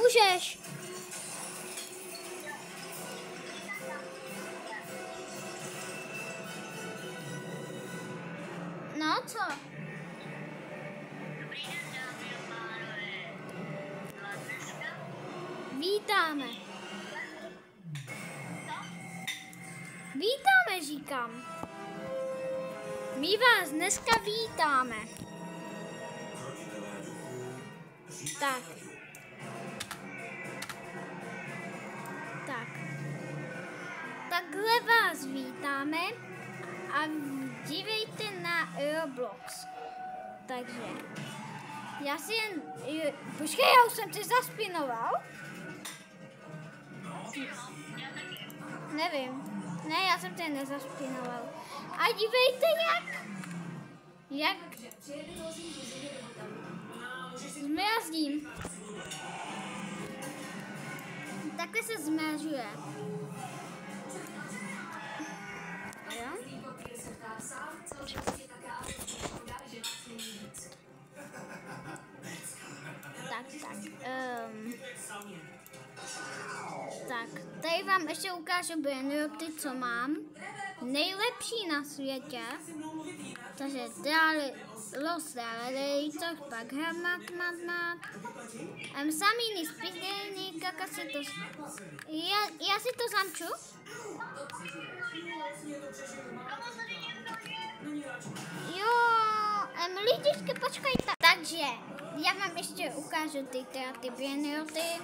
Nemůžeš. No co? Vítáme. Vítáme, říkám. My vás dneska vítáme. Tak. Tak. Takhle vás vítáme a dívejte na Roblox. Takže já si jen... Počkej, já už jsem tě zaspinoval. Nevím. Ne, já jsem tě nezaspinoval. A dívejte jak zmrazdím. Takhle se zmražuje. Jo? Tak, tady vám ještě ukážu brandroty, co mám. Nejlepší na světě. Takže Los Ralerator, pak Mat. Samý spízdejný, kaka si to... Já si to zamču. Jo, lidičky, počkejte. Takže, já vám ještě ukážu ty brandroty.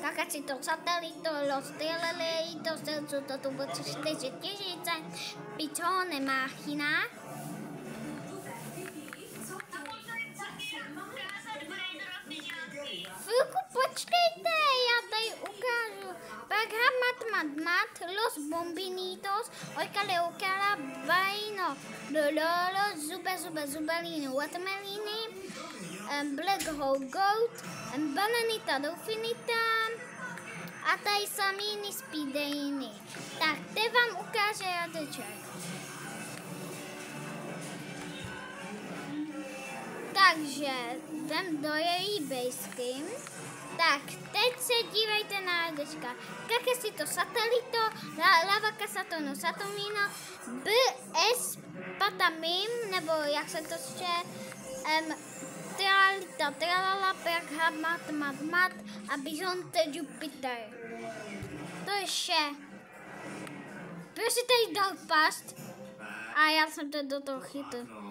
Kaka si to satelito, Los Ralerator, Selcu to tu bude 4 tisíce, Pičone Máchina. Chvilku počkejte, já tady ukážu. Pak Mat, Los Bombinitos, Oikaleokala, Vaino, Lolo, Zubelino, Watermelini, Black Hole Goat, Bananita Daufinita a tady samý spídejny. Tak, teď vám ukáže jadeček. Takže jdem do její bejsky. Tak, teď se dívejte na jadečka. Kake si to satelito, lava kasatono satomino, BS patamim, nebo jak se to čte, Tralita, tralala, perha, mat a Bizonte Jupiter. To je vše. Proč si tady dal past? A já jsem to do toho chytl.